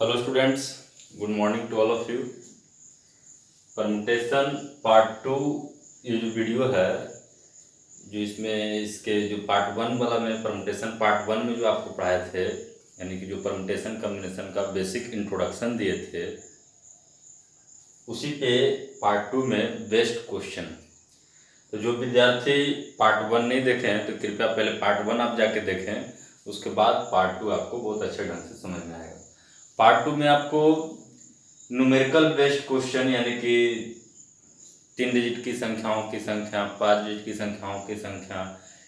Hello students, good morning to all of you. Permutation part 2 ये जो video है, जो इसमें इसके जो पार्ट 1 वाला में परमुटेशन पार्ट 1 में जो आपको पढ़ाए थे, यानी कि जो परमुटेशन कम्बिनेशन का बेसिक इंट्रोडक्शन दिए थे, उसी पे पार्ट 2 में बेस्ट क्वेश्चन। तो जो विद्यार्थी पार्ट 1 नहीं देखे हैं तो कृपया पहले पार्ट 1 आप जाके देखें, उसके बाद पार्ट 2 आपको बहुत अच्छे ढंग से समझ में आएगा। पार्ट 2 में आपको न्यूमेरिकल बेस्ड क्वेश्चन, यानी कि 3 डिजिट की संख्याओं की संख्या, 5 डिजिट की संख्याओं की संख्या,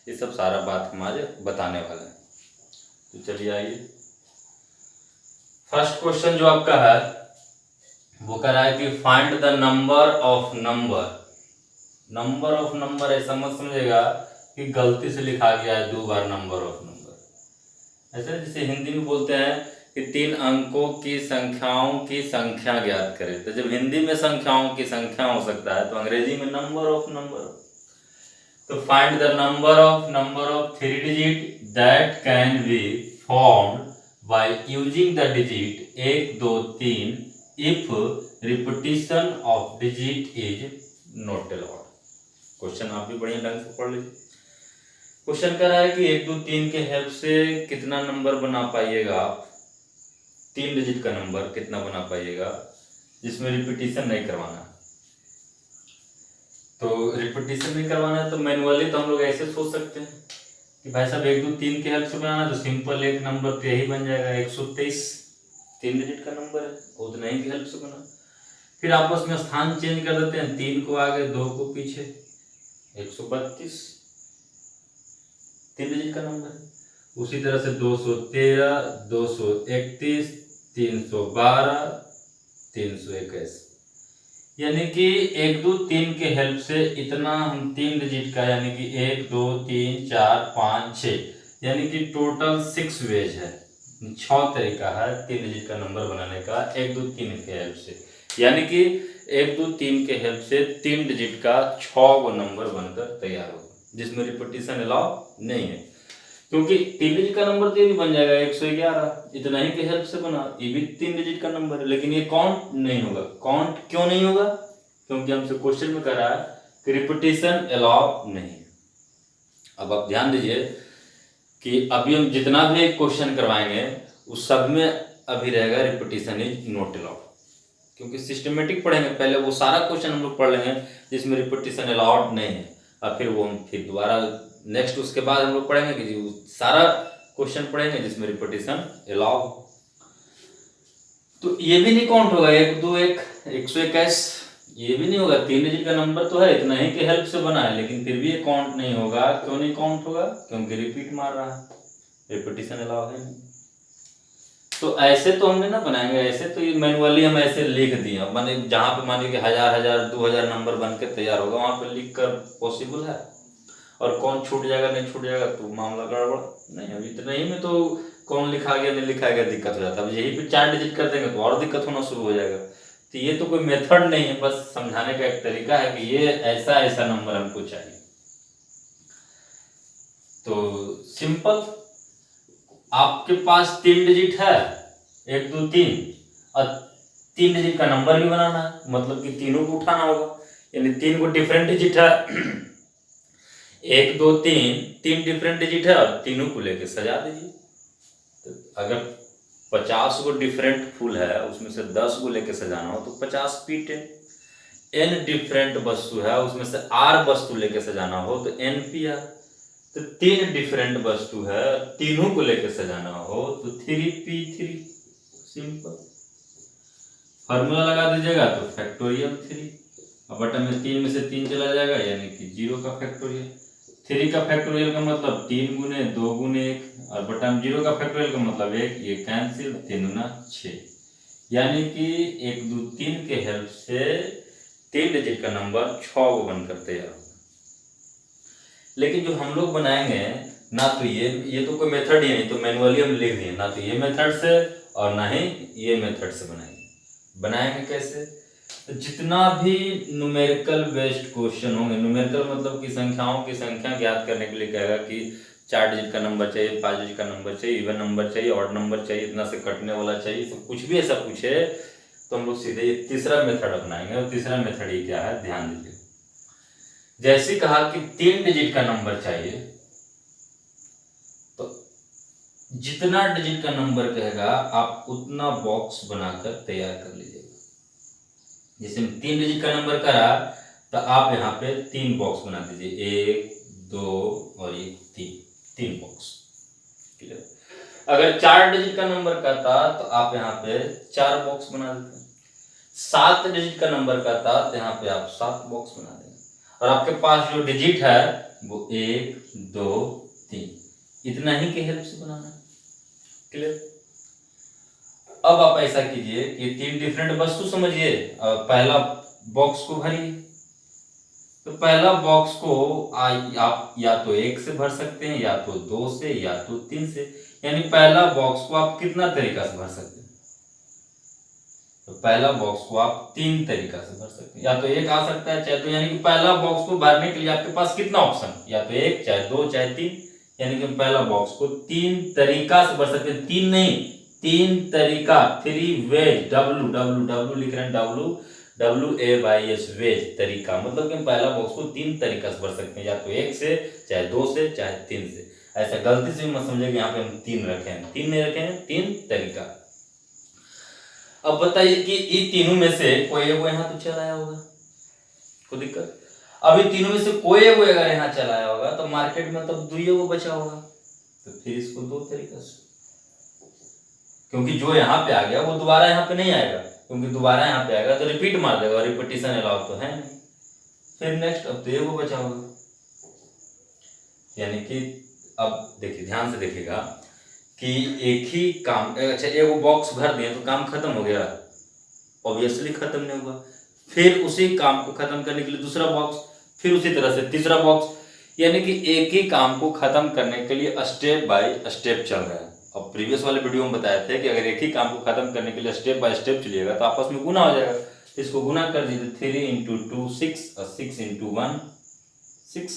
ये सब सारा बात हम आज बताने वाले हैं। तो चलिए आइए, फर्स्ट क्वेश्चन जो आपका है वो कह रहा है कि find the number of number. Number of number ऐसा मत समझेगा कि गलती से लिखा गया है 2 बार नंबर ऑफ नंबर। ऐसा जैसे हिंदी में बोलते हैं कि 3 अंकों की संख्याओं की संख्या ज्ञात करें, तो जब हिंदी में संख्याओं की संख्या हो सकता है तो अंग्रेजी में नंबर ऑफ नंबर। तो find the number of 3 digit that can be formed by using the digit 1 2 3 if repetition of digit is not allowed. Question आप भी बढ़िया ढंग से पढ़ लीजिए। क्वेश्चन कह रहा है कि 1 2 3 के हेल्प से कितना नंबर बना पाइएगा आप, 3 डिजिट का नंबर कितना बना पाइएगा जिसमें रिपीटिशन नहीं करवाना। तो रिपीटिशन नहीं करवाना है तो मैनुअली तो हम लोग ऐसे सोच सकते हैं कि भाई साहब 1 2 3 के हेल्प से बनाना, तो सिंपल एक नंबर तो यही बन जाएगा 123, 3 डिजिट का नंबर है, उतना ही की हेल्प से बना। फिर आपस में स्थान चेंज कर देते हैं, 3 को आगे 2 को पीछे, 132 3 डिजिट का नंबर है। उसी तरह से 213, 231, 312, 321, यानी कि 1 2 3 के हेल्प से इतना हम 3 डिजिट का, यानी कि 1 2 3 4 5 6, यानी कि टोटल 6 वेज है, 6 तरीका है 3 डिजिट का नंबर बनाने का 1 2 3 के हेल्प से। यानी कि 1 2 3 के हेल्प से 3 डिजिट का 6 गो नंबर बनकर तैयार होगा जिसमें रिपीटिशन अलाउ नहीं है, क्योंकि 3 डिजिट का नंबर तो ये भी बन जाएगा 111, इतना ही के हेल्प से बना, ये भी 3 डिजिट का नंबर है, लेकिन ये काउंट नहीं होगा। काउंट क्यों नहीं होगा? क्योंकि हमसे क्वेश्चन में कह रहा है कि रिपीटिशन अलाउ नहीं है। अब आप ध्यान दीजिए कि अभी हम जितना भी क्वेश्चन करवाएंगे उस सब में अभी रहेगा रिपीटिशन इज नॉट अलाउड, क्योंकि सिस्टमेटिक पढ़ेंगे, पहले वो सारा क्वेश्चन हम लोग पढ़ लेंगे जिसमें रिपीटिशन अलाउड नहीं है, और फिर वो हम फिर दोबारा नेक्स्ट उसके बाद हम लोग पढ़ेंगे कि सारा क्वेश्चन पढ़ेंगे जिसमें रिपीटिशन अलाउ। तो ये भी नहीं काउंट होगा 1 2 1 121, ये भी नहीं होगा। 3 डिजिट का नंबर तो है, इतना ही के हेल्प से बना है, लेकिन फिर भी ये काउंट नहीं होगा। क्यों नहीं काउंट होगा? क्योंकि रिपीट मार रहा है, रिपीटिशन अलाउ है नहीं। तो ऐसे तो हमने ना बनाएंगे, ऐसे तो ये मैनुअली हम ऐसे लिख दिए, माने जहाँ पे मानिए कि 1000 2000 नंबर बन के तैयार होगा वहां पे लिख कर पॉसिबल है, और कौन छूट जाएगा नहीं छूट जाएगा तो मामला गड़बड़ नहीं है। इतने ही में तो कौन लिखा गया नहीं लिखा गया दिक्कत हो जाता है। अब यही पे 4 डिजिट कर देंगे तो और दिक्कत होना शुरू हो जाएगा। तो ये तो कोई मेथड नहीं है, बस समझाने का एक तरीका है कि ये ऐसा ऐसा नंबर हमको चाहिए। तो सिंपल, आपके पास 3 डिजिट है 1 2 3, और 3 डिजिट का नंबर भी बनाना है, मतलब कि तीनों को उठाना होगा, यानी 3 को डिफरेंट डिजिट है 1 2 3 डिफरेंट डिजिट है, और तीनों को लेके सजा दीजिए। तो अगर 50 को डिफरेंट फूल है, उसमें से 10 को लेके सजाना हो तो 50 फीट है। n डिफरेंट वस्तु है, उसमें से r वस्तु लेके सजाना हो तो n पी आर। तो 3 डिफरेंट वस्तु है, तीनों को लेके सजाना हो तो 3p3। सिंपल फार्मूला लगा दीजिएगा तो फैक्टोरियल 3, अब बटन में 3 में से 3 चला जाएगा, यानी कि 0 का फैक्टोरियल। 3 का फैक्टोरियल का मतलब 3 गुने 2 गुने 1, और बटन 0 का फैक्टोरियल का मतलब 1, ये कैंसिल, 3 गुना 6, यानी कि 1 2 3 के हेल्प से 3 डिजिट का नंबर 6 को बनकर तैयार होगा। लेकिन जो हम लोग बनाएंगे ना, तो ये तो कोई मेथड ही नहीं, तो मैनुअली हम लिख दिए, ना तो ये मेथड से और ना ही ये मेथड से बनाएंगे कैसे? तो जितना भी न्यूमेरिकल बेस्ड क्वेश्चन होंगे, न्यूमेरिकल मतलब कि संख्याओं की संख्या ज्ञात करने के लिए कहेगा कि 4 डिजिट का नंबर चाहिए, 5 डिजिट का नंबर चाहिए, इवन नंबर चाहिए, ऑड नंबर चाहिए, इतना से कटने वाला चाहिए, तो कुछ भी ऐसा पूछे तो हम लोग सीधे ये तीसरा मेथड अपनाएंगे। और तीसरा मेथड ये क्या है, ध्यान दीजिए। जैसे कहा कि 3 डिजिट का नंबर चाहिए, तो जितना डिजिट का नंबर कहेगा आप उतना बॉक्स बनाकर तैयार कर लीजिएगा। जैसे 3 डिजिट का नंबर करा तो आप यहाँ पे 3 बॉक्स बना दीजिए, 1 2 और 3 बॉक्स। क्लियर। अगर 4 डिजिट का नंबर का था तो आप यहाँ पे 4 बॉक्स बना देते हैं। 7 डिजिट का नंबर का था तो यहाँ पे आप 7 बॉक्स बना देंगे। और आपके पास जो डिजिट है वो 1 2 3 इतना ही के हेल्प से बनाना है। क्लियर। अब आप ऐसा कीजिए कि 3 डिफरेंट वस्तु समझिए और पहला बॉक्स को भरिए। तो पहला बॉक्स को आप या तो 1 से भर सकते हैं, या तो 2 से, या तो 3 से। यानी पहला बॉक्स को आप कितना तरीका से भर सकते हैं, तो पहला बॉक्स को आप 3 तरीका से भर सकते हैं। या तो 1 आ सकता है, चाहे तो, यानी कि पहला बॉक्स को भरने के लिए आपके पास कितना ऑप्शन, या तो 1, चाहे 2, चाहे 3। यानी कि पहला बॉक्स को 3 तरीका से भर सकते हैं। 3 नहीं, 3 तरीका, 3 वेज, W लिख रहे हैं, WAYS वेज, तरीका। मतलब कि हम पहला बॉक्स को 3 तरीका से भर सकते हैं, या तो 1 से, चाहे 2 से, चाहे 3 से। ऐसा गलती से मत समझे कि यहाँ पे हम 3 रखे हैं, 3 नहीं रखे हैं, 3 तरीका। अब बताइए कि इन तीनों में से कोई एगो यहाँ तो चलाया होगा, कोई दिक्कत। अभी तीनों में से कोई एगो अगर यहाँ चलाया होगा तो मार्केट में तब 2 एगो बचा होगा, तो फिर इसको 2 तरीका से, क्योंकि जो यहाँ पे आ गया वो दोबारा यहाँ पे नहीं आएगा, क्योंकि दोबारा यहाँ पे आएगा तो रिपीट मार देगा, और रिपीटिशन अलाउ तो है नहीं। फिर नेक्स्ट अब तो एगो बचा होगा। यानी कि अब देखिए, ध्यान से देखिएगा कि एक ही काम, अच्छा एगो बॉक्स भर दिए तो काम खत्म हो गया, ऑब्वियसली खत्म नहीं हुआ। फिर उसी काम को खत्म करने के लिए दूसरा बॉक्स, फिर उसी तरह से तीसरा बॉक्स। यानी कि एक ही काम को खत्म करने के लिए स्टेप बाय स्टेप चल रहा है। अब प्रीवियस वाले वीडियो में बताए थे कि अगर एक ही काम को खत्म करने के लिए स्टेप बाय स्टेप चलिएगा तो आपस में गुना हो जाएगा। इसको गुना कर दीजिए, 3 × 2 6 और 6 × 1 6,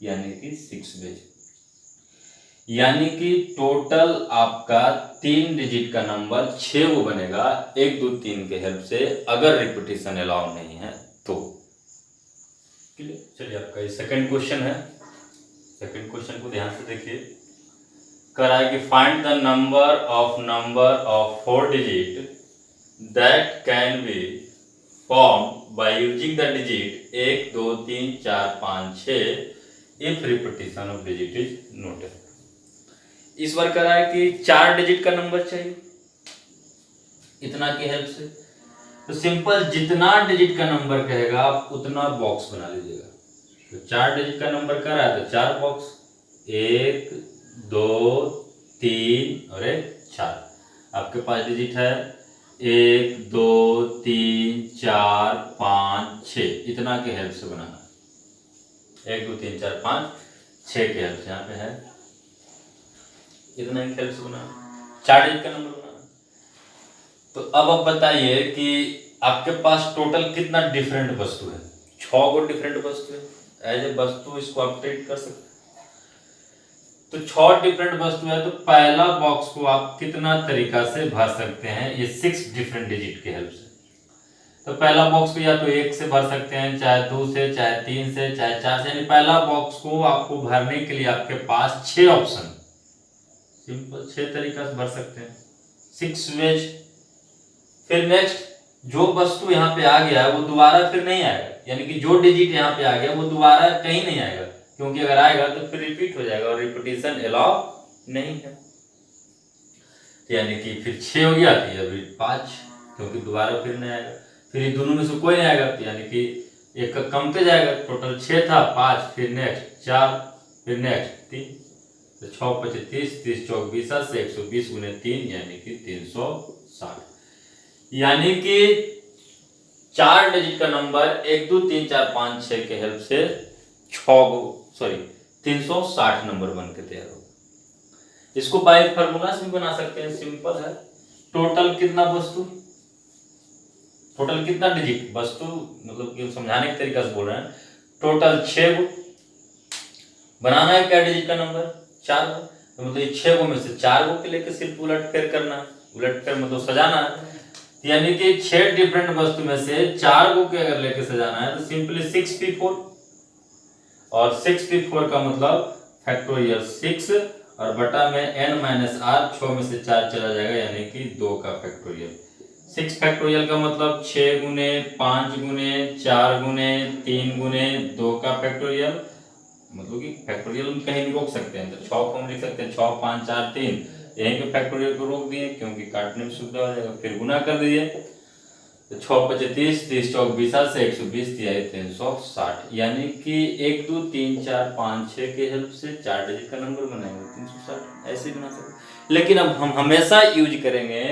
यानी कि 6 वेज। यानी कि टोटल आपका 3 डिजिट का नंबर 6 वो बनेगा 1 2 3 के हेल्प से, अगर रिपीटिशन अलाउ नहीं है तो। क्लियर। चलिए आपका ये सेकंड क्वेश्चन है। सेकंड क्वेश्चन को ध्यान से देखिए। कह रहा है कि find the number of 4 digit that can be form by using the digit 1 2 3 4 5 6 if repetition of digit is noted. इस बार कह रहा है कि 4 डिजिट का नंबर चाहिए, इतना की हेल्प से। तो सिंपल, जितना डिजिट का नंबर कहेगा आप उतना बॉक्स बना लीजिएगा। तो 4 डिजिट का नंबर कह रहा है तो 4 बॉक्स, 1 2 3 और 4। आपके पास डिजिट है 1 2 3 4 5 6, इतना के हेल्प से बनाना है। 1 2 3 4 5 6 के हेल्प से यहाँ पे है, इतना ही हेल्प से बनाना, 4 डिजिट का नंबर बनाना। तो अब आप बताइए कि आपके पास टोटल कितना डिफरेंट वस्तु है। 6 गो डिफरेंट वस्तु है। एज ए वस्तु इसको आप ट्रीट कर सकते हैं। तो 6 डिफरेंट वस्तु है, तो पहला बॉक्स को आप कितना तरीका से भर सकते हैं, ये 6 डिफरेंट डिजिट के हेल्प से। तो पहला बॉक्स को या तो 1 से भर सकते हैं, चाहे 2 से, चाहे 3 से, चाहे 4 से। यानी पहला बॉक्स को आपको भरने के लिए आपके पास 6 ऑप्शन, सिंपल 6 तरीका से भर सकते हैं, 6 वेज। फिर नेक्स्ट, जो वस्तु यहाँ पे आ गया है वो दोबारा फिर नहीं आएगा। यानी कि जो डिजिट यहाँ पे आ गया वो दोबारा कहीं नहीं आएगा, क्योंकि अगर आएगा तो फिर रिपीट हो जाएगा, और रिपीटिशन अलाउ नहीं है। यानी कि फिर 6 हो गया, तो अभी 5, क्योंकि दोबारा फिर नहीं आएगा। फिर ये दोनों में से कोई नहीं आएगा, यानी कि एक का कमते जाएगा। टोटल 6 था, 5, फिर नेक्स्ट 4, फिर नेक्स्ट 3, तो 6 5 30, 30 चौक 20 से 120 गुने 3, यानी कि 360। यानी कि 4 डिजिट का नंबर 1 2 3 4 5 6 के हेल्प से 360 नंबर बन के तैयार होगा। इसको बाय फार्मूला से भी बना सकते हैं, सिंपल है। टोटल कितना वस्तु, टोटल कितना डिजिट वस्तु, मतलब कि समझाने के तरीका से बोल रहे हैं। टोटल 6 गो बनाना है, क्या डिजिट का नंबर 4 को, तो मतलब ये 6 को में से 4 को के लेके सिर्फ उलट फेर करना है, उलट फेर मतलब सजाना है। यानी कि 6 डिफरेंट वस्तु में से 4 को के अगर लेके सजाना है तो सिंपली 6p4, और 6p4 का मतलब फैक्टोरियल 6 और बटा में n माइनस r, 6 में से 4 चला जाएगा यानी कि 2 का फैक्टोरियल। 6 फैक्टोरियल का मतलब 6 गुने 5 गुने 4 गुने 3 गुने 2 का फैक्टोरियल, मतलब कि फैक्टोरियल हम कहीं भी रोक सकते हैं, तो 6 को हम लिख सकते हैं 6 5 4 3, यहीं पे फैक्टोरियल को रोक दिए क्योंकि काटने में सुविधा हो जाएगा। फिर गुना कर दीजिए, तो 6 5 30, 30 चौक 20 से 120 दिया 360, यानी कि 1 2 3 4 5 6 के हेल्प से 4 डिजिट का नंबर बनाएंगे 360, ऐसे बना सकते। लेकिन अब हम हमेशा यूज करेंगे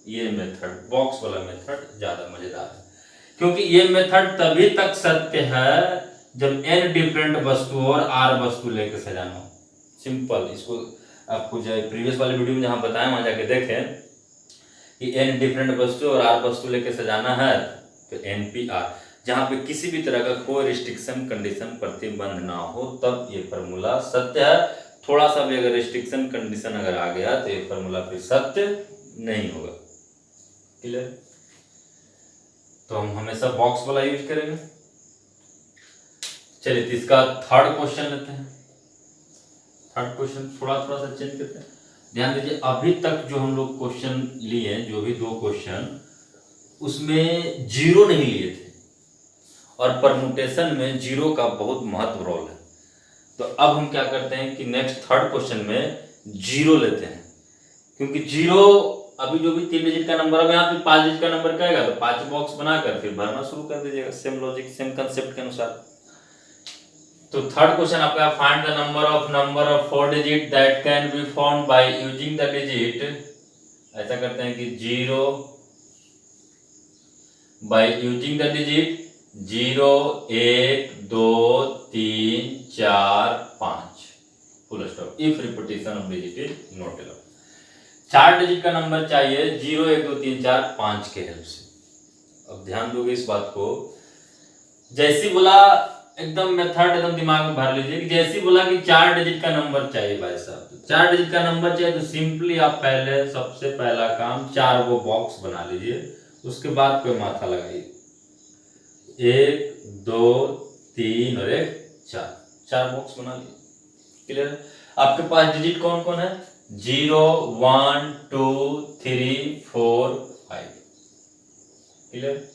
ये मेथड, बॉक्स वाला मेथड ज्यादा मजेदार है, क्योंकि ये मेथड तभी तक सत्य है जब n डिफरेंट वस्तु और r वस्तु लेकर सजाना हो। सिंपल, इसको आपको जो प्रीवियस वाले वीडियो में जहां बताया वहां जाके देखें कि n डिफरेंट वस्तु और r वस्तु लेकर सजाना है तो NPR, जहां पे किसी भी तरह का कोई रिस्ट्रिक्शन कंडीशन प्रतिबंध ना हो तब ये फॉर्मूला सत्य है। थोड़ा सा भी अगर रिस्ट्रिक्शन कंडीशन अगर आ गया तो ये फॉर्मूला फिर सत्य नहीं होगा। क्लियर? तो हम हमेशा बॉक्स वाला यूज करेंगे। चलिए, तो इसका थर्ड क्वेश्चन लेते हैं। थर्ड क्वेश्चन थोड़ा सा चेंज करते हैं। ध्यान दीजिए, अभी तक जो हम लोग क्वेश्चन लिए, जो भी 2 क्वेश्चन, उसमें जीरो नहीं लिए थे, और परमुटेशन में जीरो का बहुत महत्व रोल है। तो अब हम क्या करते हैं कि नेक्स्ट थर्ड क्वेश्चन में जीरो लेते हैं, क्योंकि जीरो अभी जो भी 3 डिजिट का नंबर है, यहाँ पे 5 डिजिट का नंबर कहेगा तो 5 बॉक्स बनाकर फिर भरना शुरू कर दीजिएगा, सेम लॉजिक सेम कंसेप्ट के अनुसार। तो थर्ड क्वेश्चन आपका, find the number of 4 digit that can be found by using the digit, ऐसा करते हैं कि 0 by using the digit 0 1 2 3 4 5 full stop, if repetition of digit is not allowed. 4 digit का number चाहिए 0 1 2 3 4 5 के हेल्प से। अब ध्यान दोगे इस बात को, जैसी बोला एकदम मेथड एकदम दिमाग में भर लीजिए कि जैसी बोला कि 4 डिजिट का नंबर चाहिए भाई साहब, तो 4 डिजिट का नंबर चाहिए तो सिंपली आप पहले सबसे पहला काम 4 वो बॉक्स बना लीजिए, उसके बाद कोई माथा लगाइए। 1 2 3 और 1 4 बॉक्स बना लीजिए। क्लियर? आपके पास डिजिट कौन कौन है? 0 1 2 3 4 5। क्लियर?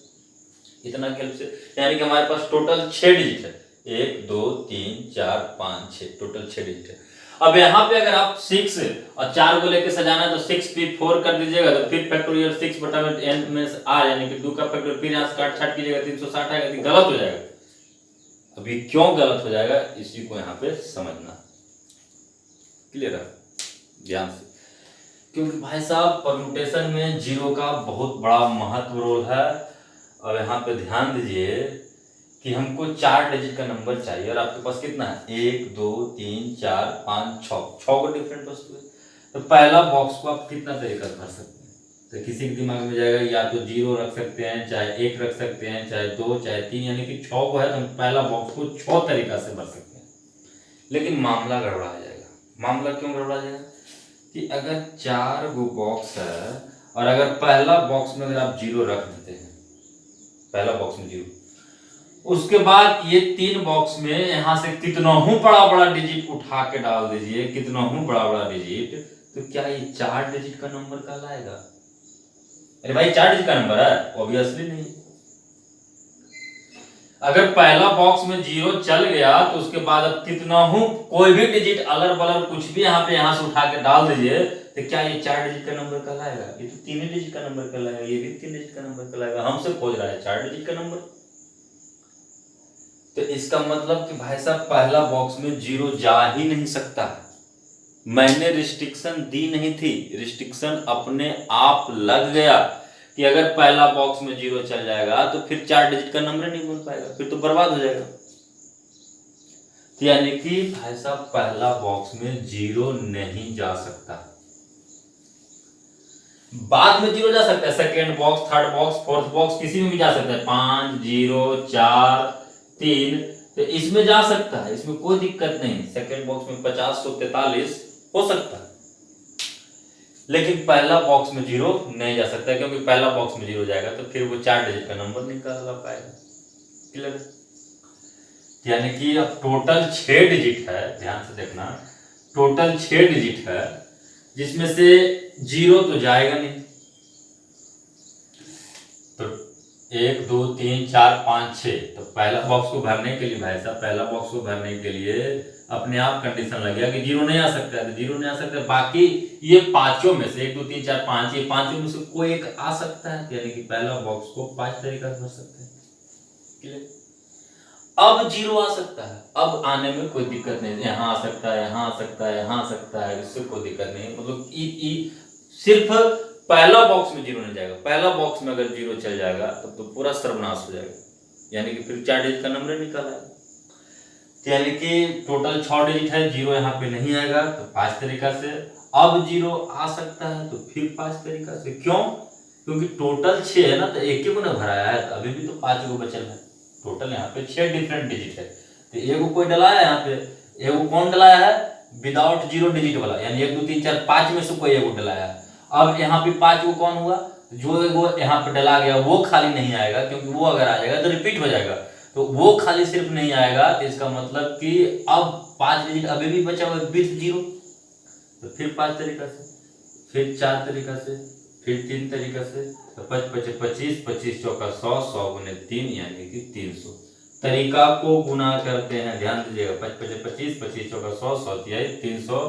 इतना हेल्प से, यानी कि हमारे पास टोटल 6 डिजिट है, 1 2 3 4 5 6, टोटल 6 डिजिट है। अब यहाँ पे अगर आप 6 और 4 को लेके सजाना है तो 6p4 कर दीजिएगा, तो फिर फैक्टोरियल 6 बटा में n में r यानी कि 2 का फैक्टोरियल, फिर यहाँ से काट छाट कीजिएगा 360 आएगा, तो गलत हो जाएगा। अभी क्यों गलत हो जाएगा इसी को यहाँ पे समझना। क्लियर है? ध्यान से, क्योंकि भाई साहब परम्यूटेशन में जीरो का बहुत बड़ा महत्व रोल है। और यहाँ पे ध्यान दीजिए कि हमको 4 डिजिट का नंबर चाहिए और आपके पास कितना है? 1 2 3 4 5 6 को डिफरेंट वस्तु है। तो पहला बॉक्स को आप कितना तरीका से भर सकते हैं? तो किसी के दिमाग में जाएगा या तो 0 रख सकते हैं, चाहे 1 रख सकते हैं, चाहे 2 चाहे 3, यानी कि 6 को है तो हम पहला बॉक्स को 6 तरीका से भर सकते हैं। लेकिन मामला गड़बड़ा जाएगा। मामला क्यों गड़बड़ा जाएगा? कि अगर 4 गो बॉक्स है और अगर पहला बॉक्स में अगर आप 0 रख देते हैं, पहला बॉक्स में 0, उसके बाद ये 3 बॉक्स में यहां से कितना हूं बड़ा डिजिट उठा के डाल दीजिए, कितना हूं बड़ा डिजिट, तो क्या ये 4 डिजिट का नंबर कहलाएगा? अरे भाई 4 डिजिट का नंबर है? ऑब्वियसली नहीं। अगर पहला बॉक्स में 0 चल गया तो उसके बाद अब कितना हूं कोई भी डिजिट अलर बलर कुछ भी यहां से उठा के डाल दीजिए, तो क्या ये 4 डिजिट का नंबर कहलाएगा? ये तो 3 डिजिट का नंबर कहलाएगा, ये भी 3 डिजिट का नंबर कहलाएगा। हमसे खोज रहा है 4 डिजिट का नंबर। तो इसका मतलब कि भाई साहब पहला बॉक्स में 0 जा ही नहीं सकता। मैंने रिस्ट्रिक्शन दी नहीं थी, रिस्ट्रिक्शन अपने आप लग गया कि अगर पहला बॉक्स में 0 चल जाएगा तो फिर 4 डिजिट का नंबर नहीं बन पाएगा, फिर तो बर्बाद हो जाएगा। यानी कि भाई साहब पहला बॉक्स में 0 नहीं जा सकता। बाद में 0 जा सकता है, second box, third box, fourth box, किसी में भी जा सकता है। 5 0 4 3, तो इसमें जा सकता है, इसमें कोई दिक्कत नहीं। सेकेंड बॉक्स में 50-143 हो सकता है, लेकिन पहला बॉक्स में 0 नहीं जा सकता, क्योंकि पहला बॉक्स में 0 जाएगा तो फिर वो 4 डिजिट का नंबर निकाल पाएगा। क्लियर है? यानी कि अब टोटल 6 डिजिट है, ध्यान से देखना, टोटल 6 डिजिट है, जिसमें से 0 तो जाएगा नहीं। तो 1 2 3 4 5 6, तो पहला बॉक्स को भरने के लिए भाई साहब, पहला बॉक्स को भरने के लिए अपने आप कंडीशन लग गया कि 0 नहीं आ सकता है, तो 0 नहीं आ सकता। बाकी ये पांचों में से 1 2 3 4 5, ये पांचों में से कोई एक आ सकता है, यानी कि पहला बॉक्स को 5 तरीका से भर सकते हैं। क्लियर? अब 0 आ सकता है, अब आने में कोई दिक्कत नहीं, यहाँ आ सकता है, यहाँ आ सकता है, यहाँ आ सकता है, इससे कोई दिक्कत नहीं। मतलब सिर्फ पहला बॉक्स में 0 नहीं जाएगा, पहला बॉक्स में अगर 0 चल जाएगा तब तो पूरा सर्वनाश हो जाएगा, यानी कि फिर 4 डिजिट का नंबर निकाला है। यानी कि टोटल 6 डिजिट है, 0 यहाँ पे नहीं आएगा, तो 5 तरीका से। अब 0 आ सकता है तो फिर 5 तरीका से। क्यों? क्योंकि टोटल 6 है ना, तो एक ही को ना भराया है, तो अभी भी तो 5 को बचल है। टोटल यहाँ पे 6 डिफरेंट डिजिट है, तो एगो कोई डलाया यहाँ पे, एगो कौन डलाया है? विदाउट 0 डिजिट वाला, यानी 1 2 3 4 5 में से कोई एगो डलाया है। अब यहाँ पे 5 को कौन हुआ? जो एगो यहाँ पे डला गया वो खाली नहीं आएगा, क्योंकि वो अगर आ जाएगा तो रिपीट हो जाएगा, तो वो खाली सिर्फ नहीं आएगा, तो इसका मतलब कि अब 5 डिजिट अभी भी बचा हुआ विथ 0, तो फिर 5 तरीका से, फिर 4 तरीका से, फिर 3 तरीका से, तो 5 5 25, 25 चौका 100, 100 गुने 3 यानी कि 300 तरीका को गुना करते हैं। ध्यान दीजिएगा, 5 5 25, 25 चौका 100, 100 तिहाई 300,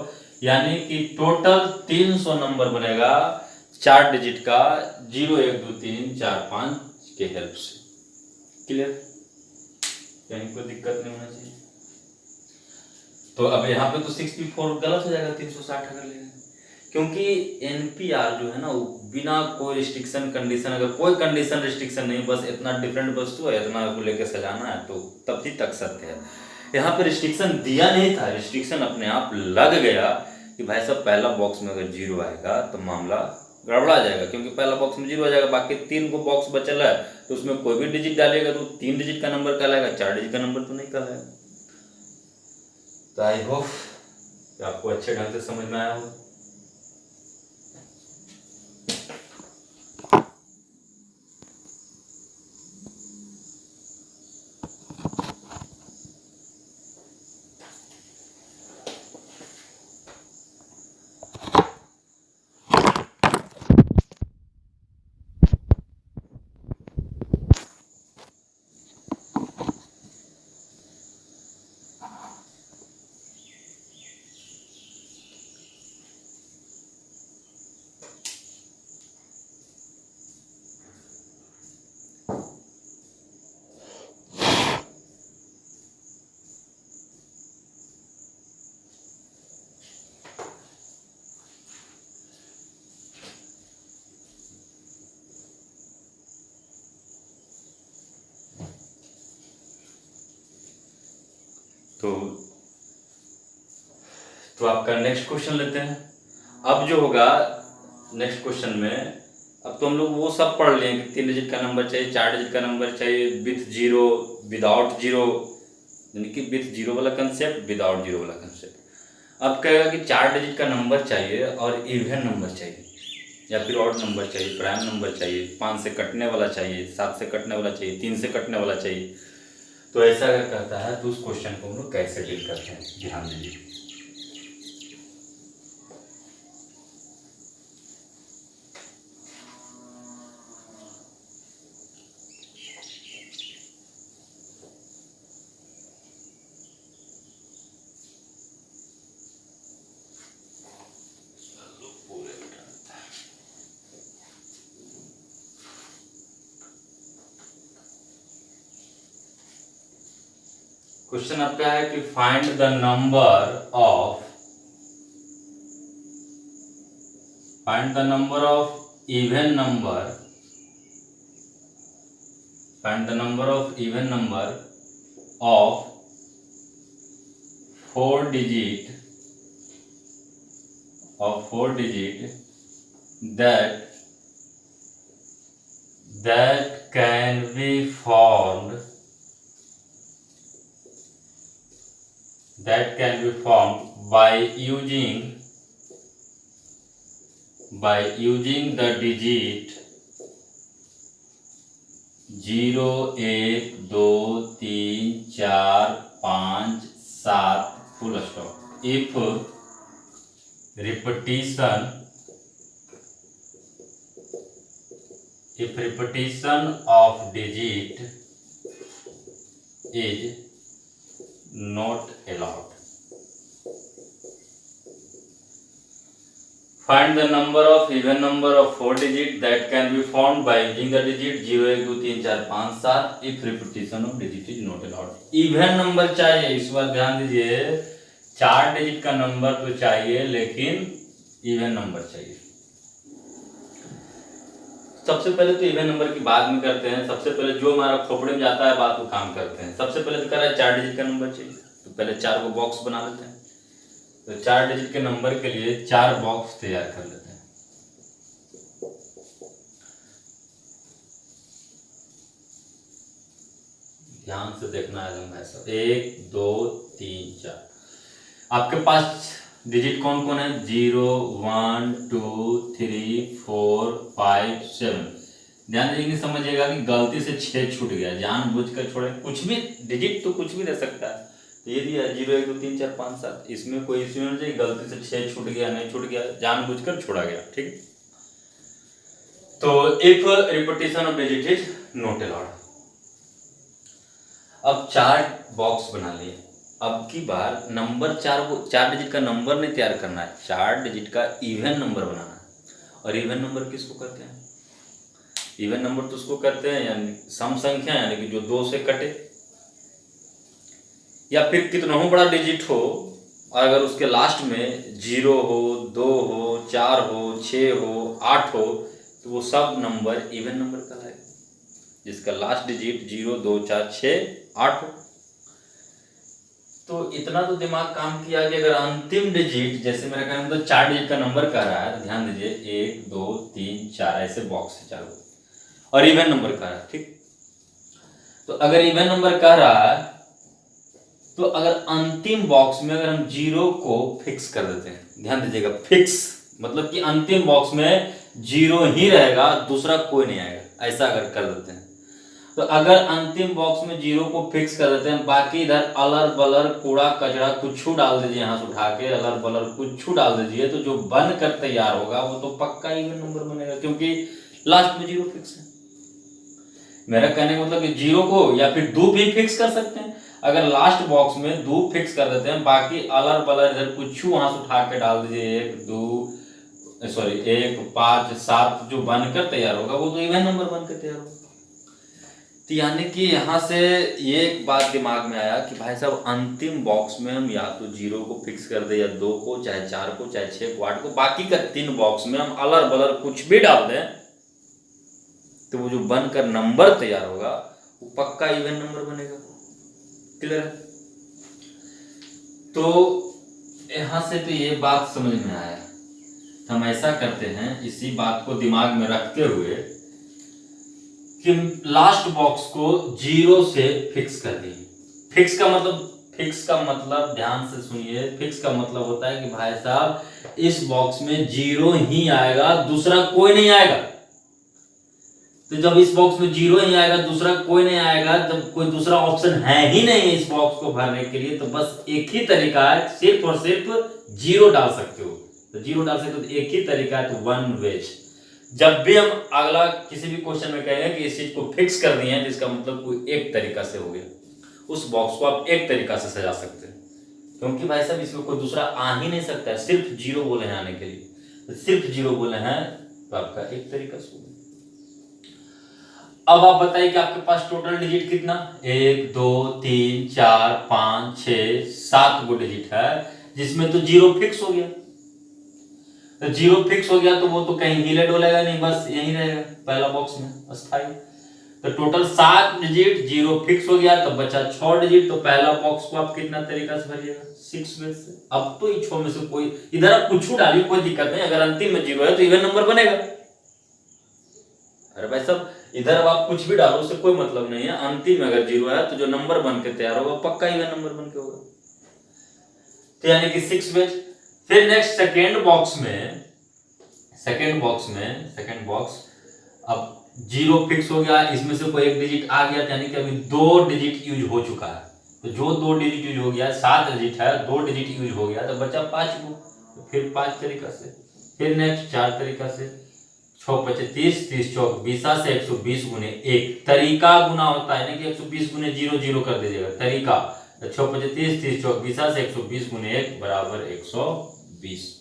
यानी कि टोटल 300 नंबर बनेगा 4 डिजिट का, 0 1 2 3 4 5 के हेल्प से। क्लियर? कहीं कोई दिक्कत नहीं होना चाहिए। तो अब यहाँ पे तो 64 गलत हो जाएगा, 360 अगर लेंगे, क्योंकि एनपीआर जो है ना, वो बिना कोई रिस्ट्रिक्शन कंडीशन, अगर कोई कंडीशन रिस्ट्रिक्शन नहीं, बस इतना डिफरेंट वस्तु है, इतना को लेकर सजाना है, तो तब ही तक सत्य है। यहाँ पे रिस्ट्रिक्शन दिया नहीं था, रिस्ट्रिक्शन अपने आप लग गया कि भाई साहब पहला बॉक्स में अगर 0 आएगा तो मामला गड़बड़ा जाएगा, क्योंकि पहला बॉक्स में 0 आ जाएगा, बाकी 3 को बॉक्स बचल है, तो उसमें कोई भी डिजिट डालेगा तो 3 डिजिट का नंबर कहलाएगा, 4 डिजिट का नंबर तो नहीं कहलाएगा। तो आई होप आपको अच्छे ढंग से समझ में आया होगा। तो आपका नेक्स्ट क्वेश्चन लेते हैं। अब जो होगा नेक्स्ट क्वेश्चन में, अब तो हम लोग वो सब पढ़ लिए कि 3 डिजिट का नंबर चाहिए, 4 डिजिट का नंबर चाहिए, विथ 0, विदाउट 0, यानी कि विथ 0 वाला कंसेप्ट, विदाउट 0 वाला कंसेप्ट। अब कहेगा कि 4 डिजिट का नंबर चाहिए और इवन नंबर चाहिए, या फिर ऑड नंबर चाहिए, प्राइम नंबर चाहिए, 5 से कटने वाला चाहिए, 7 से कटने वाला चाहिए, 3 से कटने वाला चाहिए। तो ऐसा अगर कहता है तो उस क्वेश्चन को हम लोग कैसे डील करते हैं, ध्यान दीजिए। क्वेश्चन आपका है कि find the number of even number of 4 digit that can be formed that can be formed by using the digit 0 1 2 3 4 5 7 full stop if repetition of digit is not allowed. Find the number of even number of 4 digit that can be formed by using the digit 0 1 2 3 4 5 7 if repetition of digit is not allowed. Even number चाहिए, इस बार ध्यान दीजिए, 4 digit का number तो चाहिए लेकिन even number चाहिए। सबसे पहले तो इवन नंबर की बात में करते हैं। सबसे पहले जो हमारा खोपड़े में जाता है बात वो काम करते हैं। सबसे पहले तो कह रहा है 4 डिजिट का नंबर चाहिए, तो पहले 4 को बॉक्स बना लेते हैं। तो 4 डिजिट के नंबर के लिए 4 बॉक्स तैयार कर लेते हैं। ध्यान से देखना है भाई साहब, 1 2 3 4। आपके पास डिजिट कौन कौन है? 0 1 2 3 4 5 7। ध्यान देंगे, समझिएगा कि गलती से 6 छूट गया, जानबूझकर छोड़े। कुछ भी डिजिट तो कुछ भी रह सकता है। ये दिया 0 1 2 3 4 5 7, इसमें कोई इश्यू नहीं चाहिए। गलती से 6 छूट गया, नहीं छूट गया, जानबूझकर छोड़ा गया, ठीक। तो if repetition of digit is not allowed. अब 4 बॉक्स बना लिए। अब की बार नंबर 4 डिजिट का नंबर नहीं तैयार करना है, 4 डिजिट का इवन नंबर बनाना है। और इवन नंबर किसको कहते हैं? इवन नंबर तो उसको कहते हैं यानी सम संख्या, यानी कि जो 2 से कटे, या फिर कितना हो बड़ा डिजिट हो और अगर उसके लास्ट में 0 हो 2 हो 4 हो 6 हो 8 हो तो वो सब नंबर इवन नंबर कहलाएगा, जिसका लास्ट डिजिट 0 2 4 6 8 हो। तो इतना तो दिमाग काम किया कि अगर अंतिम डिजिट, जैसे मेरा कहना मतलब 4 डिजिट का नंबर कह रहा है, तो ध्यान दीजिए 1 2 3 4 ऐसे बॉक्स है 4 और इवन नंबर कह रहा है, ठीक। तो अगर इवन नंबर कह रहा है तो अगर अंतिम बॉक्स में अगर हम 0 को फिक्स कर देते हैं, ध्यान दीजिएगा, फिक्स मतलब कि अंतिम बॉक्स में 0 ही रहेगा, दूसरा कोई नहीं आएगा, ऐसा अगर कर देते हैं। तो अगर अंतिम बॉक्स में 0 को फिक्स कर देते हैं, बाकी इधर अलर बलर कूड़ा कचरा कुछ डाल दीजिए, यहाँ से उठा के अलर बलर कुछ डाल दीजिए, तो जो बन कर तैयार होगा वो तो पक्का इवन नंबर बनेगा, क्योंकि लास्ट में 0 फिक्स है। मेरा कहने का मतलब कि 0 को या फिर 2 भी फिक्स कर सकते हैं। अगर लास्ट बॉक्स में 2 फिक्स कर देते हैं, बाकी अलर बलर इधर कुछ वहां से उठा के डाल दीजिए, 1 5 7 जो बनकर तैयार होगा वो तो इवन नंबर बनकर तैयार होगा। तो यानी कि यहाँ से ये एक बात दिमाग में आया कि भाई साहब अंतिम बॉक्स में हम या तो 0 को फिक्स कर दे, या 2 को, चाहे 4 को, चाहे 6 को, 8 को, बाकी का 3 बॉक्स में हम अलर बलर कुछ भी डाल दें तो वो जो बनकर नंबर तैयार होगा वो पक्का इवन नंबर बनेगा। क्लियर है? तो यहां से तो ये बात समझ में आया। तो हम ऐसा करते हैं, इसी बात को दिमाग में रखते हुए कि लास्ट बॉक्स को 0 से फिक्स कर दिए। फिक्स का मतलब ध्यान से सुनिए, फिक्स का मतलब होता है कि भाई साहब इस बॉक्स में 0 ही आएगा, दूसरा कोई नहीं आएगा। तो जब इस बॉक्स में 0 ही आएगा, दूसरा कोई नहीं आएगा, जब कोई दूसरा ऑप्शन है ही नहीं इस बॉक्स को भरने के लिए, तो बस एक ही तरीका है, सिर्फ और सिर्फ 0 डाल सकते हो। तो 0 डाल सकते हो, तो एक ही तरीका है, तो वन वेज। जब भी हम अगला किसी भी क्वेश्चन में कहेंगे कि इस चीज को फिक्स कर दिए हैं, जिसका मतलब कोई एक तरीका से हो गया, उस बॉक्स को आप एक तरीका से सजा सकते हैं, क्योंकि भाई साहब इसमें कोई दूसरा आ ही नहीं सकता है। सिर्फ 0 बोले हैं आने के लिए, तो सिर्फ 0 बोले हैं तो आपका एक तरीका से। अब आप बताइए कि आपके पास टोटल डिजिट कितना? 1 2 3 4 5 6 7 गो डिजिट है, जिसमें तो 0 फिक्स हो गया। तो 0 फिक्स हो गया तो वो तो कहीं हिले डोलेगा नहीं, बस यहीं रहेगा पहला बॉक्स में अस्थाई। तो टोटल 7 डिजिट, 0 फिक्स हो गया, तो बचा 6 डिजिट। तो पहला बॉक्स को आप कितना तरीका से भरिएगा? 6 में से। अब तो इन 6 में से कोई, इधर आप कुछ डालिए, कोई दिक्कत नहीं। अगर अंतिम में 0 है तो इवन नंबर बनेगा। अरे भाई साहब इधर अब आप कुछ भी डालो, उससे कोई मतलब नहीं है। अंतिम में अगर 0 है तो जो नंबर बन के तैयार होगा पक्का इवन नंबर बन के होगा। तो यानी कि 6 वेज। फिर नेक्स्ट सेकेंड बॉक्स अब 0 फिक्स हो गया, इसमें से कोई एक डिजिट आ गया, यानी कि अभी 2 डिजिट यूज हो चुका है। तो जो 2 डिजिट यूज हो गया, 7 डिजिट है, 2 डिजिट यूज हो गया, तो बचा 5 को। तो फिर 5 तरीका से, फिर नेक्स्ट 4 तरीका से, 6 25 30, 30 चौक 20 से 120 गुने 1 तरीका गुना होता है, यानी कि 120 गुने 0 0 कर दीजिएगा तरीका। 6 25 30, 30 चौक 20 से 120 गुने 1 बराबर 120।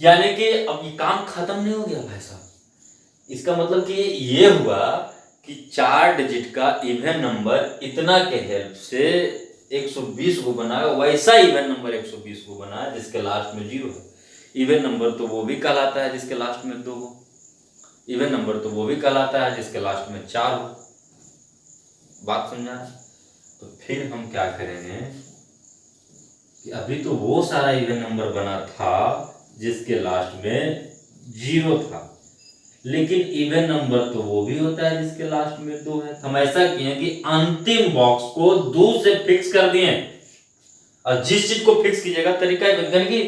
यानी कि अब ये काम खत्म नहीं हो गया भाई साहब। इसका मतलब कि ये हुआ कि 4 डिजिट का इवन नंबर इतना के हेल्प से 120 को बनाया, वैसा इवन नंबर 120 को बनाया जिसके लास्ट में 0 है। इवन नंबर तो वो भी कहलाता है जिसके लास्ट में 2 हो, इवन नंबर तो वो भी कहलाता है जिसके लास्ट में 4 हो। बात समझा? तो फिर हम क्या करेंगे कि अभी तो वो सारा इवन नंबर बना था जिसके लास्ट में 0 था, लेकिन इवन नंबर तो वो भी होता है जिसके लास्ट में 2 है। हम ऐसा किए कि अंतिम बॉक्स को 2 से फिक्स कर दिए, और जिस चीज को फिक्स कीजिएगा तरीका यानी कि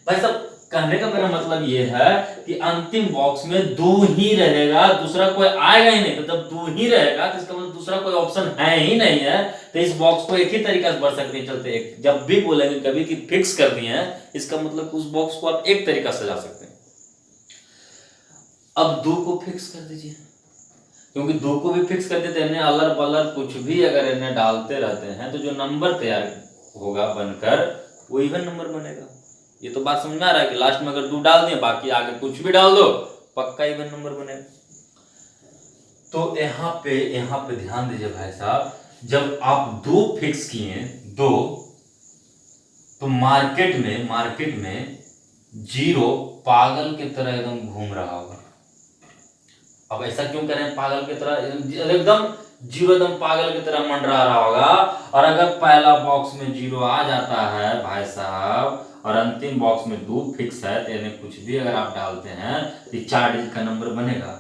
भाई साहब कहने का मेरा मतलब ये है कि अंतिम बॉक्स में 2 ही रहेगा, दूसरा कोई आएगा ही नहीं। तो जब 2 ही रहेगा तो इसका मतलब दूसरा कोई ऑप्शन है ही नहीं है, तो इस बॉक्स को एक ही तरीका से भर सकते हैं। चलते एक जब भी बोलेंगे कभी कि फिक्स कर दिए हैं, इसका मतलब उस बॉक्स को आप एक तरीका से ला सकते हैं। अब 2 को फिक्स कर दीजिए, क्योंकि 2 को भी फिक्स कर देते हैं, अलर बलर कुछ भी अगर इन्हें डालते रहते हैं तो जो नंबर तैयार होगा बनकर वो इवन नंबर बनेगा। ये तो बात समझ में आ रहा है कि लास्ट में अगर 2 डाल दिए, बाकी आगे कुछ भी डाल दो, पक्का इवन नंबर बनेगा। तो यहाँ पे ध्यान दीजिए भाई साहब, जब आप 2 फिक्स किए 2, तो मार्केट में 0 पागल की तरह एकदम घूम रहा होगा। अब ऐसा क्यों कह रहे हैं पागल की तरह? एकदम 0 एकदम पागल की तरह मंडरा रहा होगा। और अगर पहला बॉक्स में 0 आ जाता है भाई साहब, और अंतिम बॉक्स में 2 फिक्स है, तो यानी कुछ भी अगर आप डालते हैं तो 4 डिजिट का नंबर बनेगा।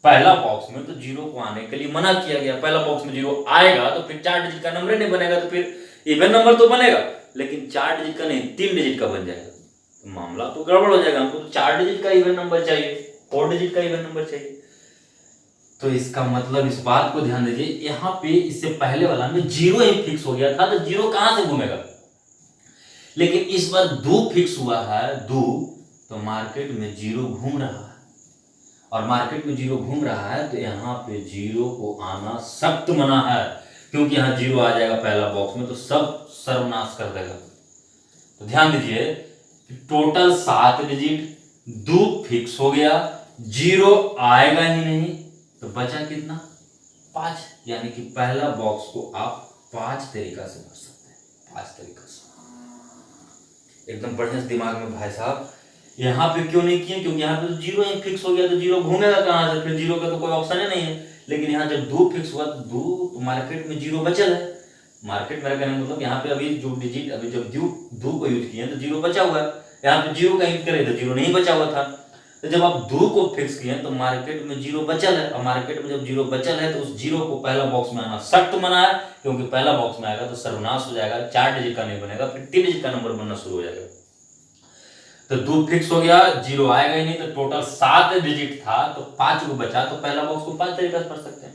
पहला बॉक्स में तो 0 को आने के लिए मना किया गया, पहला बॉक्स में 0 आएगा तो फिर 4 डिजिट का नंबर नहीं बनेगा, तो फिर इवन नंबर तो बनेगा लेकिन 4 डिजिट का नहीं, 3 डिजिट का बन जाएगा। तो मामला तो गड़बड़ हो जाएगा। हमको तो 4 डिजिट का इवन नंबर चाहिए, 4 डिजिट का इवन नंबर चाहिए। तो इसका मतलब इस बात को ध्यान दीजिए, यहाँ पे इससे पहले वाला में 0 ही फिक्स हो गया था, तो 0 कहां से घूमेगा। लेकिन इस बार 2 फिक्स हुआ है, 2, तो मार्केट में 0 घूम रहा है, और मार्केट में 0 घूम रहा है तो यहाँ पे 0 को आना सख्त मना है, क्योंकि यहाँ 0 आ जाएगा पहला बॉक्स में तो सब सर्वनाश कर देगा। तो ध्यान दीजिए, टोटल 7 डिजिट, 2 फिक्स हो गया, 0 आएगा ही नहीं, तो बचा कितना? 5। यानी कि पहला बॉक्स को आप 5 तरीका से भर सकते हैं, 5 तरीका से। एकदम बढ़िया से दिमाग में भाई साहब। यहाँ पे क्यों नहीं किए? क्योंकि यहाँ पे तो 0 ही फिक्स हो गया, तो 0 घूमेगा कहां से? फिर 0 का तो कोई ऑप्शन ही नहीं है। लेकिन यहाँ जब 2 फिक्स हुआ तो 2 मार्केट में 0 बचल है। मार्केट मेरा कहने मतलब यहाँ पे अभी जो डिजिट अभी जब 2 को यूज किए तो 0 बचा हुआ है। यहाँ पे 0 का यूज करे तो 0 नहीं बचा हुआ था। तो जब आप 2 को फिक्स किए तो मार्केट में 0 बचल है, और मार्केट में जब 0 बचल है तो उस 0 को पहला बॉक्स में आना सख्त मना है, क्योंकि पहला बॉक्स में आएगा तो सर्वनाश हो जाएगा, 4 डिजिट का नहीं बनेगा, फिर 3 डिजिट का नंबर बनना शुरू हो जाएगा। तो 2 फिक्स हो गया, 0 आएगा ही नहीं, तो टोटल 7 डिजिट था, तो 5 को बचा, तो पहला बॉक्स को 5 तरीका से पढ़ सकते हैं।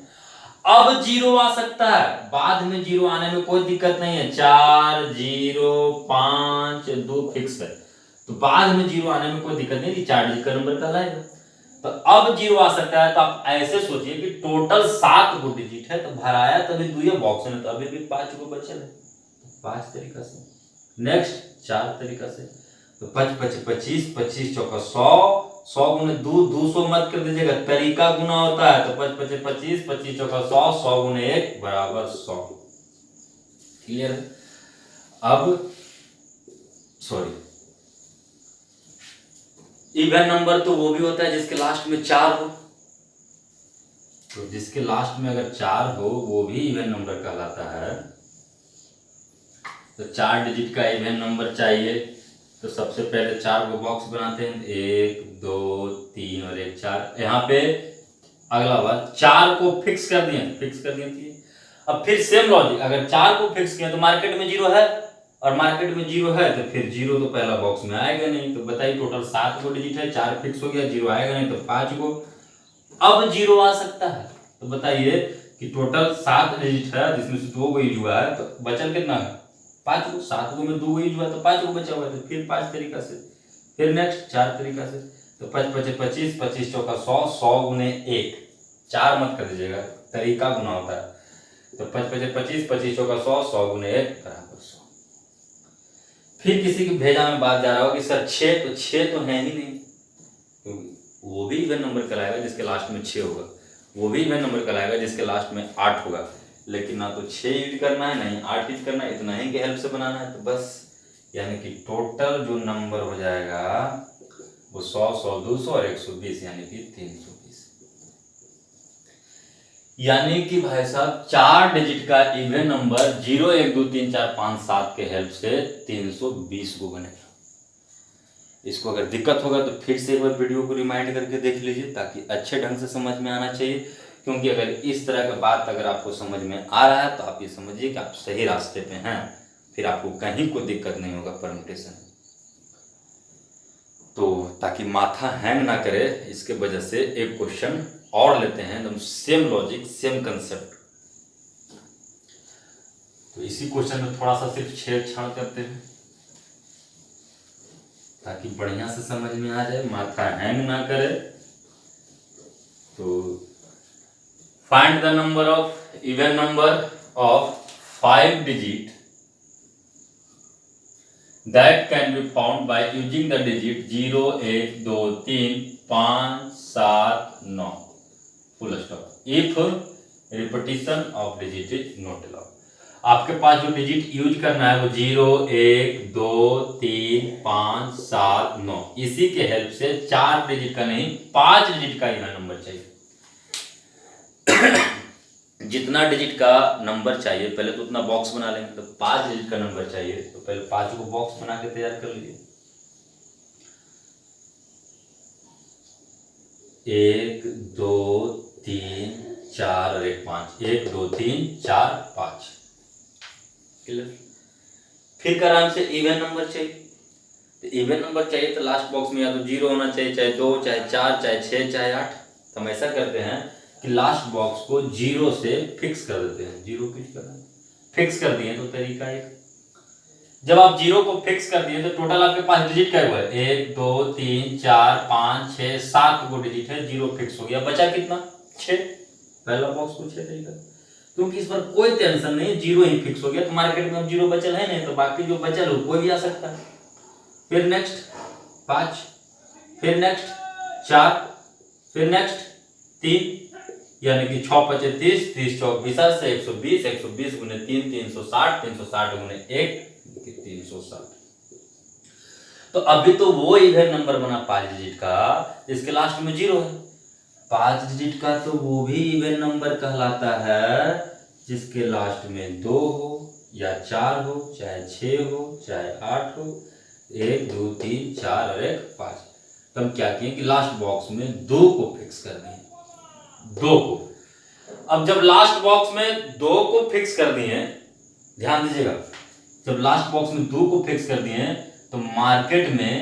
अब 0 आ सकता है, बाद में 0 आने में कोई दिक्कत नहीं है। 4 0 5 2 फिक्स है, तो बाद में 0 आने में कोई दिक्कत नहीं थी, 4 डिजिट का नंबर कहलाएगा। तो अब 0 आ सकता है, तो आप ऐसे सोचिए कि टोटल 7 गो डिजिट है, तो भराया तभी 2 बॉक्स में, तो अभी भी 5 को बचल है, 5 तरीका से। नेक्स्ट 4 तरीका से, तो 5 5 25, 25 चौका 100, 100 गुने 2, 200 मत कर दीजिएगा, तरीका गुना होता है। तो 5 5 25, 25 चौका 100, 100 गुने 1 बराबर 100। क्लियर? अब सॉरी, इवन नंबर तो वो भी होता है जिसके लास्ट में 4 हो, तो जिसके लास्ट में अगर 4 हो वो भी इवन नंबर कहलाता है। तो 4 डिजिट का इवन नंबर चाहिए, तो सबसे पहले 4 को बॉक्स बनाते हैं, 1 2 3 और 1 4। यहाँ पे अगला बात 4 को फिक्स कर दिए थी। अब फिर सेम लॉजिक, अगर 4 को फिक्स किया तो मार्केट में 0 है, और मार्केट में 0 है तो फिर 0 तो पहला बॉक्स में आएगा नहीं। तो बताइए टोटल 7 गो डिजिट है, 4 फिक्स हो गया, 0 आएगा नहीं तो 5 गो। अब 0 आ सकता है, तो बताइए कि टोटल 7 डिजिट है जिसमें से 2 गो यूज हुआ है, तो बचल कितना है 5 गो। 7 गो में 2 गो यूज हुआ तो 5 गो बचा हुआ है। तो फिर 5 तरीका से, फिर नेक्स्ट 4 तरीका से। तो 5 5 25, 25 चौका 100, 100 गुने 1, 4 मत कर दीजिएगा, तरीका गुना होता है। तो 5 5 25, 25 चौका 100, 100 गुने 1 बराबर 100। फिर किसी की भेजा में बात जा रहा हो कि सर 6, तो 6 तो है ही नहीं, तो वो भी इवन नंबर कहलाएगा जिसके लास्ट में 6 होगा, वो भी इवन नंबर कहलाएगा जिसके लास्ट में 8 होगा। लेकिन ना तो 6 यूज करना है, नहीं 8 यूज करना है, इतना ही के हेल्प से बनाना है। तो बस यानी कि टोटल जो नंबर हो जाएगा वो 100, 100, 200 और 120 यानी कि 320। यानी कि भाई साहब 4 डिजिट का इवन नंबर 0 1 2 3 4 5 7 के हेल्प से 320 को बनेगा। इसको अगर दिक्कत होगा तो फिर से एक बार वीडियो को रिमाइंड करके देख लीजिए ताकि अच्छे ढंग से समझ में आना चाहिए। क्योंकि अगर इस तरह का बात अगर आपको समझ में आ रहा है तो आप ये समझिए कि आप सही रास्ते पे हैं, फिर आपको कहीं कोई दिक्कत नहीं होगा परम्यूटेशन। तो ताकि माथा हैंग ना करे इसके वजह से एक क्वेश्चन और लेते हैं, एकदम सेम लॉजिक सेम कंसेप्ट। तो इसी क्वेश्चन में थोड़ा सा सिर्फ छेड़छाड़ करते हैं ताकि बढ़िया से समझ में आ जाए, माथा हैंग ना करे। तो find the number of even number of 5 digit that can be found by using the digit 0 1 2 3 5 7 9 full stop if repetition of digit is not allowed। आपके पास जो डिजिट यूज करना है वो 0 1 2 3 5 7 9, इसी के हेल्प से 4 डिजिट का नहीं 5 डिजिट का इवन नंबर चाहिए। जितना डिजिट का नंबर चाहिए पहले तो उतना बॉक्स बना लेंगे। तो 5 डिजिट का नंबर चाहिए तो पहले 5 को बॉक्स बना के तैयार कर लीजिए। 1 2 3 4 और 1 5, 1 2 3 4 5 क्लियर। फिर आराम से इवन नंबर चाहिए। तो इवन नंबर चाहिए तो लास्ट बॉक्स में या तो 0 होना चाहिए, चाहे 2 चाहे 4 चाहे 6 चाहे 8। तो हम ऐसा करते हैं कि लास्ट बॉक्स को 0 से फिक्स कर देते हैं। 0 फिक्स कर दिए तो तरीका एक, जब आप 0 को फिक्स कर दिए तो टोटल आपके पास डिजिट क्या हुआ है 1 2 3 4 5 6 7 को डिजिट है। 0 फिक्स हो गया, बचा कितना 6, पहला बॉक्स को 6 तरीका। क्योंकि इस पर कोई टेंशन नहीं, 0 ही फिक्स हो गया। तो मार्केट में अब 0 बचल है नहीं, तो बाकी जो बचल हो कोई भी आ सकता है। फिर नेक्स्ट 5, फिर नेक्स्ट 4, फिर नेक्स्ट 3, यानी कि 6 5 30, 30 चौक 20 से 120, 120 गुने 3 360, 360 गुने 1 360। तो अभी तो वो इवन नंबर बना 5 डिजिट का जिसके लास्ट में 0 है। 5 डिजिट का तो वो भी इवन नंबर कहलाता है जिसके लास्ट में 2 हो या 4 हो, चाहे 6 हो चाहे 8 हो, 1 2 3 4 और 1 5। तो हम क्या किए कि लास्ट बॉक्स में 2 को फिक्स कर दिए, 2 को। अब जब लास्ट बॉक्स में 2 को फिक्स कर दिए, ध्यान दीजिएगा, जब लास्ट बॉक्स में 2 को फिक्स कर दिए तो मार्केट में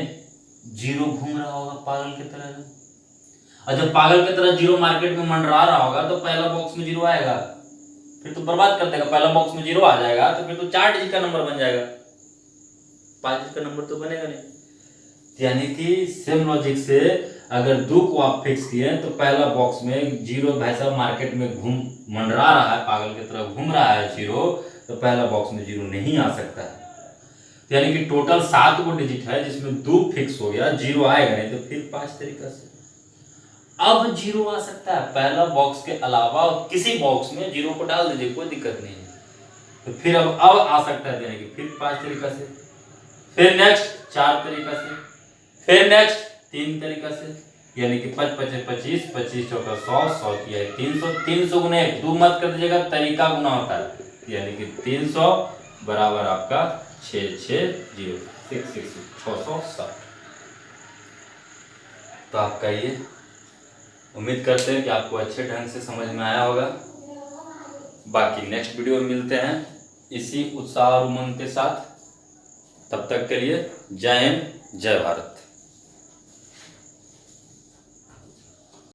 0 घूम रहा होगा पागल की तरह। और जब पागल की तरह 0 मार्केट में मंडरा रहा होगा तो पहला बॉक्स में 0 आएगा, फिर तो बर्बाद कर देगा। पहला बॉक्स में 0 आ जाएगा तो फिर तो 4 डिजिट का नंबर बन जाएगा, 5 डिजिट का नंबर तो बनेगा नहीं। यानी कि सेम लॉजिक से अगर 2 को आप फिक्स किए तो पहला बॉक्स में 0 भाई साहब मार्केट में घूम मंडरा रहा है, पागल की तरह घूम रहा है 0, तो पहला बॉक्स में 0 नहीं आ सकता है। तो यानी कि टोटल 7 को डिजिट है जिसमें 2 फिक्स हो गया, 0 आएगा नहीं। तो फिर 5 तरीका से अब 0 आ सकता है पहला बॉक्स के अलावा किसी बॉक्स में 0 को डाल दीजिए, कोई दिक्कत नहीं है। तो फिर अब आ सकता है, यानी कि फिर 5 तरीका से, फिर नेक्स्ट 4 तरीका से, फिर नेक्स्ट 3 तरीका से, यानी कि 5 5 25, 25 चौका 100, 100 किया 300, 300 गुने 1, 2 मत कर दीजिएगा, तरीका गुना होता है। यानी कि 300 बराबर आपका 660 660। तो आपका ये उम्मीद करते हैं कि आपको अच्छे ढंग से समझ में आया होगा। बाकी नेक्स्ट वीडियो में मिलते हैं इसी उत्साह और उमंग के साथ। तब तक के लिए जय हिंद, जय भारत।